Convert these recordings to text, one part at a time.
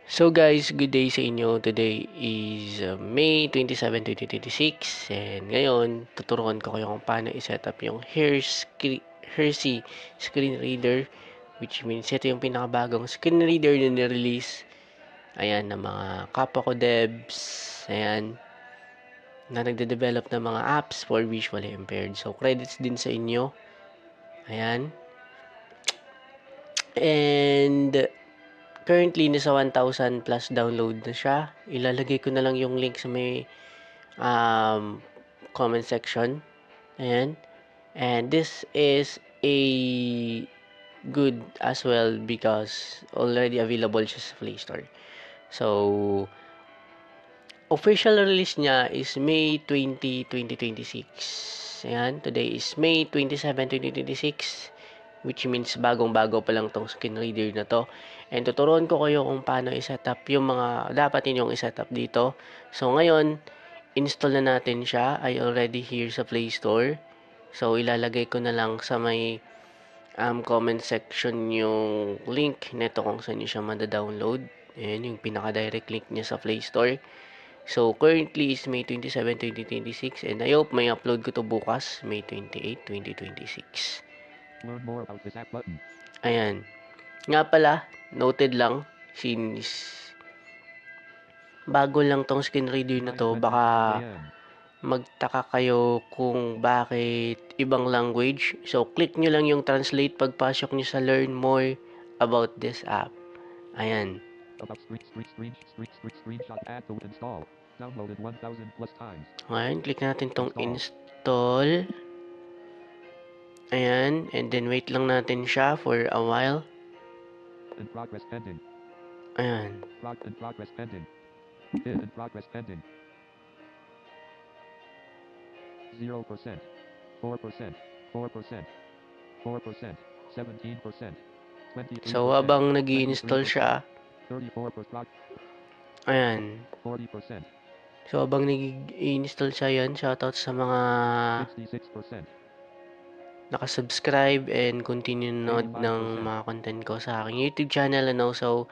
So guys, good day sa inyo. Today is May 27, 2026 and ngayon tuturuan ko kayo kung paano i-set up yung Hersey screen reader, which means ito yung pinakabagong screen reader na nirelease. Ayan, ng mga kapwa ko devs. Ayan, na nagde-develop ng mga apps for visually impaired. So credits din sa inyo. Ayan. And currently, nasa 1,000 plus download na siya. Ilalagay ko na lang yung link sa may comment section. Ayan. And this is a good as well because already available siya sa Play Store. So, official release niya is May 20, 2026. Ayan. Today is May 27, 2026. Which means bagong-bago pa lang tong screen reader na to. And tuturuan ko kayo kung paano i-set up yung mga dapat ninyong i-set up dito. So ngayon, install na natin siya. I already here sa Play Store. So ilalagay ko na lang sa may comment section yung link nito kung saan niyo siya mada-download. Ayan, yung pinaka-direct link niya sa Play Store. So, currently is May 27, 2026 and I hope may upload ko to bukas, May 28, 2026. Learn more about this app button. Ayan. Nga pala, noted lang, since bago lang tong screen reader na to, baka magtaka kayo kung bakit ibang language. So, click nyo lang yung translate pagpasok nyo sa learn more about this app. Ayan. About screenshot add to install. Downloaded 1,000 plus times. Ayan, click natin tong install. Ayan, and then wait lang natin siya for a while. In progress pending. Ayan. In progress pending. In progress pending. 0%. 4%. 4%. 4%. 17%. 22%. So, habang nag-i-install siya, 34%. ayan. 40%. So, habang nag-i-install siya yan, shoutout sa mga 66%. nakasubscribe and continue nanood ng mga content ko sa aking YouTube channel and also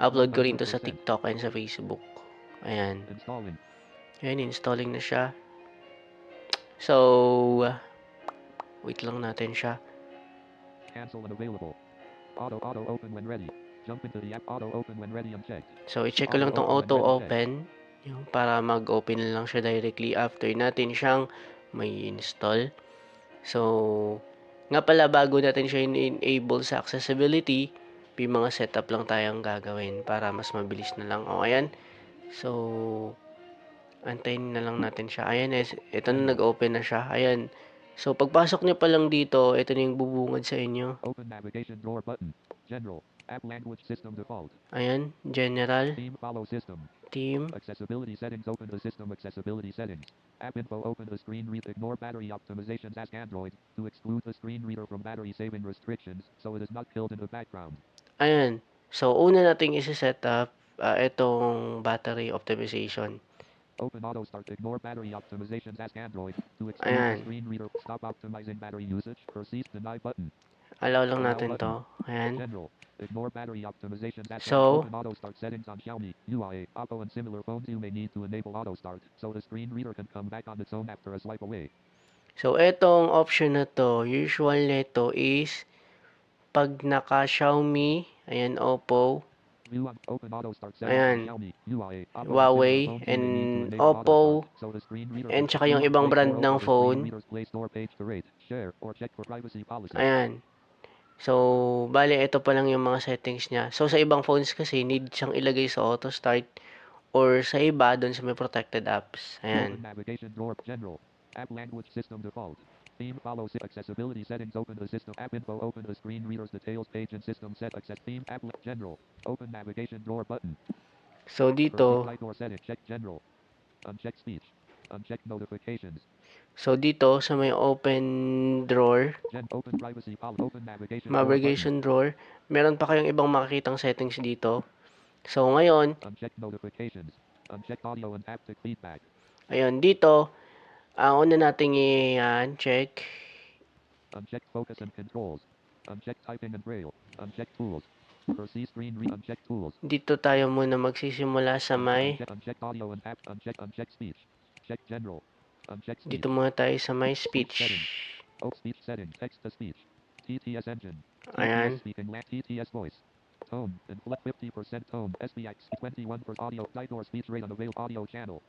upload ko rin to sa TikTok and sa Facebook. Ayan. Installing. Ayan, installing na siya. So, wait lang natin siya. Cancel when available. Auto open when ready. Jump into the app. Auto open when ready unchecked. So, i-check ko lang tong auto open. Yung para mag-open lang siya directly after natin siyang may install. So, nga pala bago natin siya enable sa accessibility, may mga setup lang tayong gagawin para mas mabilis na lang. O, ayan. So, antayin na lang natin siya. Ayan, ito na nag-open na siya. Ayan. So, pagpasok niyo pa lang dito, ito na yung bubungad sa inyo. Open navigation drawer button. General. App language system default. Ayan, general. Theme follow system. Team. Accessibility settings. Open the system accessibility settings. App info. Open the screen read. Ignore battery optimizations. Ask Android to exclude the screen reader from battery saving restrictions so it is not killed in the background. Ayan. So, una nating isi-set up itong battery optimization. Open auto start. Ignore battery optimizations. Ask Android to exclude the screen reader. Stop optimizing battery usage. Proceed deny button. Allow lang natin to. Ayan. General. Ignore battery optimizations. So, open auto start settings on Xiaomi, UI, Oppo and similar phones. You may need to enable auto start so the screen reader can come back on its own after a swipe away. So, etong option na to, usual nito is pag naka Xiaomi, ayan, Oppo, ayan, Huawei, and Oppo, and tsaka yung ibang brand ng phone. Ayan. So, bale, ito pa lang yung mga settings niya. So, sa ibang phones kasi, need siyang ilagay sa auto start or sa iba, doon sa may protected apps. Ayan. Navigation drawer, general, app language system default. Theme follows accessibility settings. Open the system app info. Open the screen reader's details page and system set access theme app general. Open navigation drawer button. So, dito, check general. Uncheck speech. Uncheck notifications. So, dito sa may open drawer, open navigation drawer, meron pa kayong ibang makikitang settings dito. So, ngayon, uncheck notifications. Uncheck audio and haptic feedback. Ayun, dito, ang una nating i-check. Uncheck focus and controls. Uncheck typing and braille. Uncheck tools. Per C screen read uncheck tools. Dito tayo muna magsisimula sa may, Uncheck audio and app. Uncheck speech. Check general. Uncheck speech. dito muna tayo sa may speech. Settings. Speech settings. Text to speech. TTS engine. Ayan. TTS speaking. TTS voice. Tone. Inflect 50% tone. SPX 21% audio. Didor speech rate unavailable audio channel.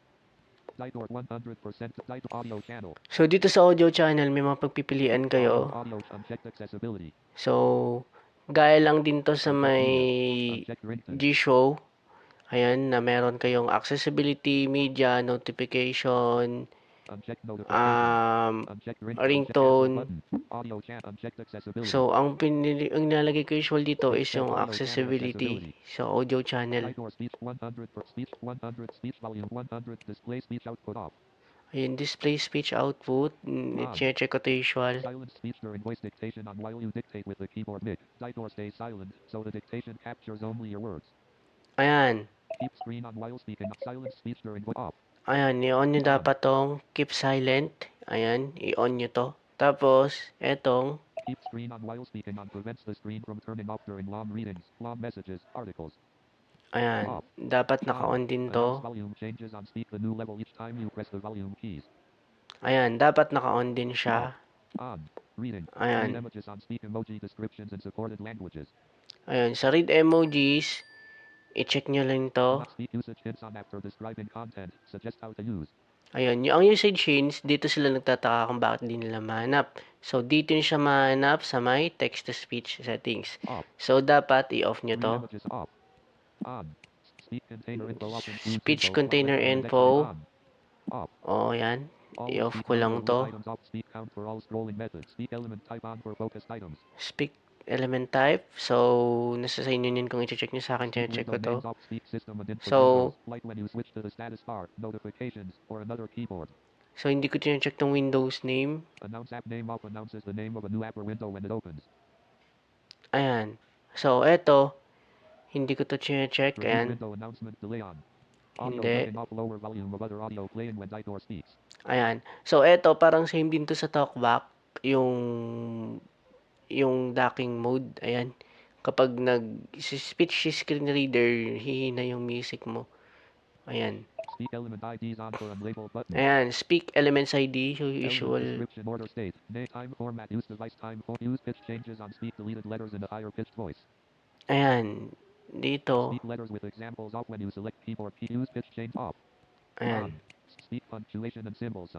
Didor 100%. Didor audio channel. So, dito sa audio channel, may mga pagpipilian kayo. Audio unchecked accessibility. So, gaya lang din to sa may Uncheck ringtone. G-Show. Ayan, na meron kayong accessibility, media, notification, Uncheck notification. Uncheck ringtone. Audio chat. Unchecked accessibility. So, ang nilalagay ko usual dito is yung accessibility sa audio channel. Didor speech 100 per speech 100 speech volume 100 display speech output off. Ayun, display speech output. I-check ko to usual. Silent speech during voice dictation on while you dictate with the keyboard mic. Didor stays silent, so the dictation captures only your words. Ayan. Keep screen on while speaking. Silent speech during off. Ayan, i-on nyo dapat tong keep silent. Ayan, i-on nyo to. Tapos, etong keep screen on while speaking on prevents the screen from turning off during long readings, long messages, articles. Ayan, dapat naka-on din to. Volume changes on speak the new level each time you press the volume keys. Ayan, dapat naka-on din siya. On. Reading. Ayan. Read images on speak emoji descriptions in supported languages. Ayan, sa read emojis, i-check nyo lang to. Speak usage hints on after describing content. Suggest how to use. Ayun, yung usage hints, dito sila nagtataka kung bakit di nila mahanap. So, dito nyo siya mahanap sa may text-to-speech settings. So, dapat i-off nyo to. On. Speak container info off. Speech container info. Oh, yan. I-off ko lang to. Speak count for all scrolling methods. Speak element type on for focused items. Speak element type. So, nasa sa inyo yun kung i-check nyo sa akin, check ko to. So, like when you switch to the status bar, notifications, or another keyboard. So, hindi ko check tong Windows name. Announce app name off announces the name of a new app or window when it opens. Ayan. So, eto, hindi ko to check. Ayan. Window announcement delay on. Hindi. Off lower volume of other audio playing when Didor speaks. Ayan. So, eto, parang same din to sa talkback. Yung docking mode. Ayan. Kapag nag-speech screen reader, hihina yung music mo. Ayan. Speak element IDs on for unlabeled button. Ayan. Speak elements ID. So, usual. Description order state. Time format. Use device time. Use pitch changes on speak deleted letters in a higher pitched voice. Ayan. Dito. Speak letters with examples off when you select keyboard key. Use pitch change off. Ayan. Speak punctuation and symbols.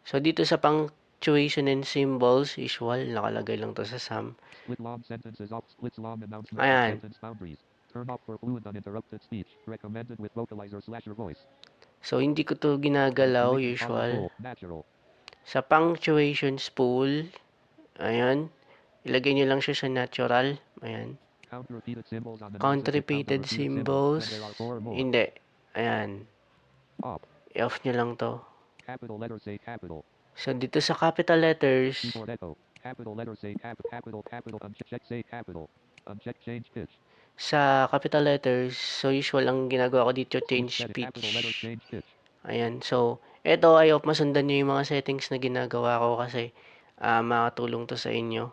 So, dito sa punctuation and symbols, usual, nakalagay lang to sa sum. Split long sentences off. Splits long announcement. Ayan. Sentence boundaries. Turn off for fluent uninterrupted speech. Recommended with vocalizer/your voice. So, hindi ko to ginagalaw, usual. Sa punctuation spool, ayan, ilagay nyo lang siya sa natural. Ayan. Count repeated symbols. Hindi. Ayan. I-off nyo lang to. Capital letters say capital. So, dito sa capital letters, capital letters say capital, uncheck say capital. Uncheck change pitch. Sa capital letters, so usual ang ginagawa ko dito, change pitch. Ayan, so, eto, I hope masundan nyo yung mga settings na ginagawa ko kasi makatulong to sa inyo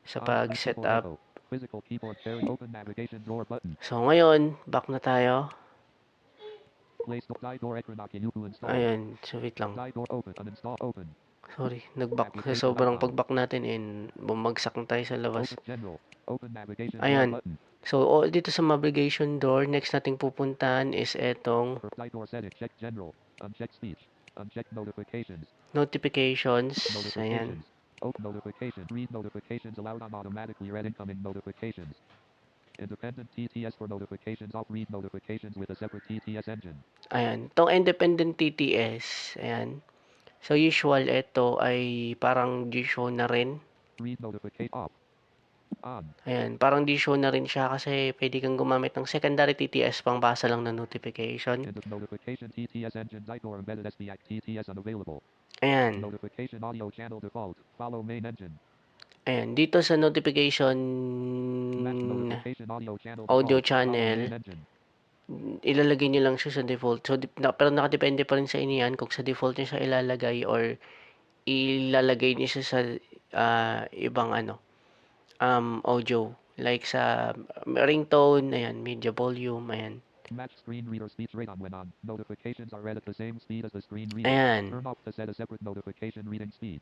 sa pag-set up. So, ngayon, back na tayo. Ayan, so wait lang. Sorry, nag-back. Sa sobrang pag-back natin, bumagsak na tayo sa labas. Ayan. So, dito sa navigation door, next nating pupuntahan is etong notifications. Ayan. Read notifications allowed on automatically read incoming notifications. Independent TTS for notifications off. Read notifications with a separate TTS engine. Ayan. Itong independent TTS. Ayan. So, usual, ito ay parang G-show na rin. Read notification off. On. Ayan. Parang G-show na rin siya kasi pwede kang gumamit ng secondary TTS pang basa lang ng notification. Notification TTS engine Didor embedded SPX TTS unavailable. Ayan. Notification audio channel default. Follow main engine. Ayan, dito sa notification audio channel, ilalagay nyo lang siya sa default. So, pero nakadepende pa rin sa inyo yan kung sa default nyo siya ilalagay or ilalagay nyo siya sa ibang audio Like sa ringtone, ayan, media volume, ayan. Match screen reader speech rate on when on. Notifications are read at the same speed as the screen reader. Ayan. Turn off to set a separate notification reading speed.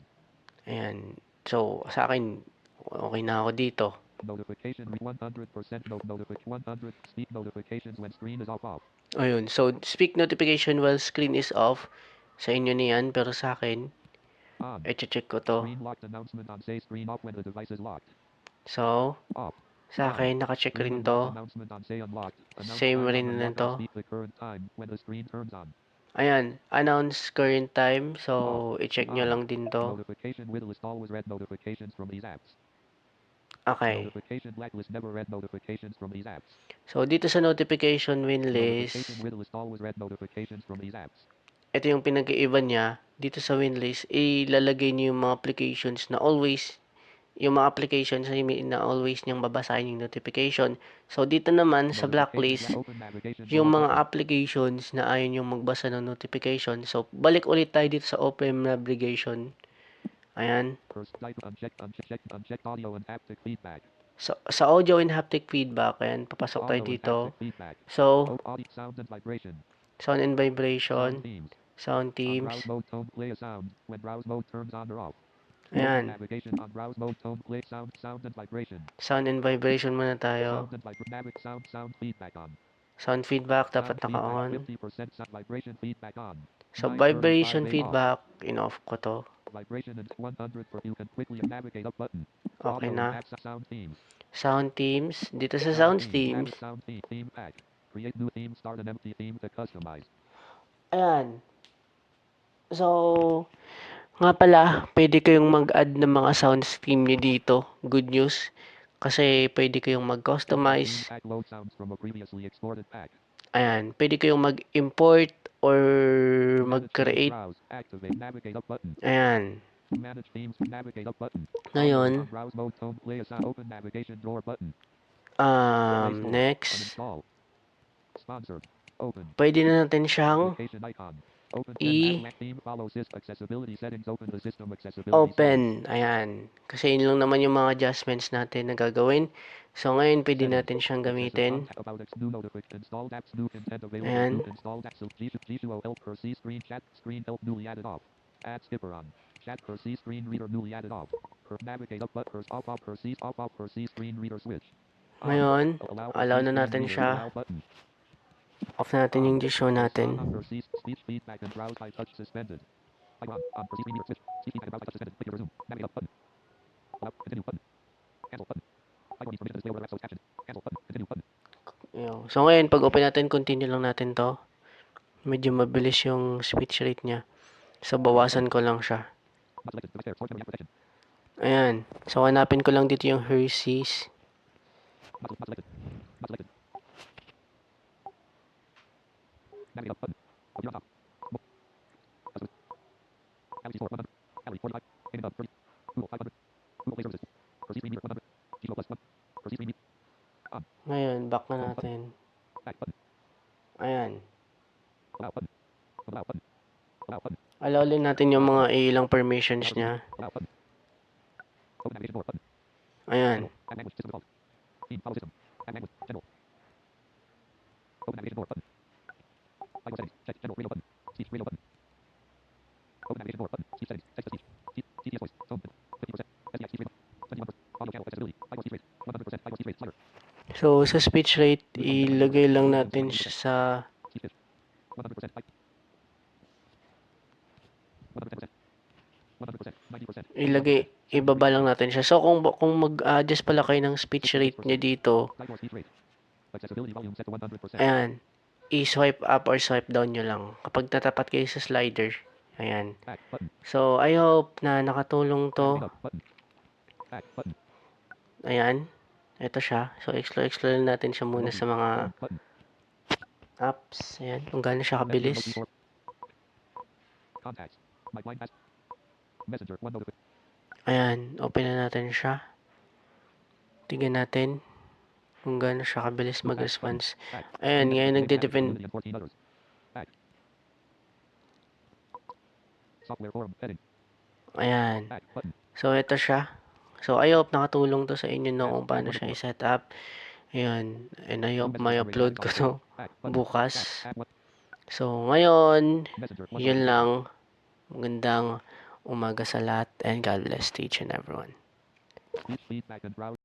Ayan. So, sa akin, okay na ako dito. Notification 100% notific 100 speak notifications when screen is off. Ayun. So, speak notification while screen is off. Sa inyo na yan, pero sa akin, On. i-check ko to. Screen locked announcement on say screen off when the device is locked. So, Off. sa akin, naka-check Screen rin unlocked to. announcement on say unlocked. Announce Same time on rin the na lock to. and speak the current time when the screen turns on. Ayan, announce current time. So, i-check nyo lang din to. Notification with list always read notifications from these apps. Okay. Notification blacklist never read notifications from these apps. So, dito sa notification win Notification list, with list always read notifications from these apps. ito yung pinag-iiba niya. Dito sa win list, ilalagay niyo yung mga applications na always, yung mga applications na always niyang babasahin yung notification. So, dito naman sa blacklist, Open navigation yung door mga button. applications na ayaw niyong magbasa ng notification. So, balik ulit tayo dito sa open navigation. Ayan. First type uncheck audio and haptic feedback. Sa audio and haptic feedback, ayan, papasok tayo Audio and dito. haptic feedback. So, Audio sound and vibration. sound and Sound vibration, themes. sound On themes. browse mode tone play a sound when browse mode turns on or off. Open Ayan, navigation on browse mode tone play sound and vibration. sound and vibration muna tayo. Sound and vibration sound feedback on. Sound feedback dapat Sound feedback naka-on. 50% sound vibration feedback on. So, 9:35 vibration off. feedback, in-off ko to. Vibration and 100 for you can quickly navigate up button. Okay Audio na. and sound themes. Sound themes. Dito sa sound themes, Sound theme pack. Create new theme, start an empty theme to customize. ayan. So, nga pala, pwede kayong mag-add ng mga sound theme nyo dito. Good news. Kasi pwede kayong mag-customize. Pack load sounds from a previously exported pack. Ayan, pwede kayong mag-import or Manage themes, mag-create. browse, activate, navigate up button. Ayan. Manage themes, navigate up button. Ngayon, Browse mode tone play a sound, open navigation door button. next, Uninstall. Sponsored. Open. pwede na natin siyang Application icon. Open theme follow accessibility settings, open the system accessibility open. Ayan. Kasi yun lang naman yung mga adjustments natin na gagawin. So, ngayon, pwede natin siyang gamitin. Installed apps, new content available. Ayan. Installed apps, G2O per C screen chat screen help newly added off. Add skipper on. Chat per C screen reader newly added off. Navigate up but per off per C screen reader switch. Ngayon, allow na natin siya. Off natin yung Gizmo natin. Speech feedback and browse by touch suspended. On per C screen reader switch. Speech feedback and browse by touch suspended. Click to resume. Navigate up button. Allow continue button. Cancel button. Cancel button. Continue button. So, ngayon, pag open natin, continue lang natin to. Medyo mabilis yung speech rate niya. So, bawasan ko lang siya. Ayan. So, hanapin ko lang dito yung Hershey's. Ngayon, back na natin. Ayan. Allow din natin yung mga ilang permissions niya. Ayan. So, sa speech rate, ilagay lang natin siya sa ibaba lang natin siya. So, kung mag-adjust pala kayo ng speech rate niya dito, ayan, i-swipe up or swipe down nyo lang kapag natapat kayo sa slider. Ayan. So, I hope na nakatulong to. Ayan. Ito siya. So, explore natin siya muna sa mga apps. Ayan. Kung gaano siya kabilis. Ayan. Open na natin siya. Tignan natin kung gaano siya kabilis mag-response. Ayan. Ngayon nagde-depend. Ayan. So, ito siya. So, I hope nakatulong to sa inyo no kung paano siya i-set up. Ayan. And I hope may upload ko to bukas. So, ngayon, yun lang. Magandang umaga sa lahat and God bless to each and everyone. Speech feedback and browse.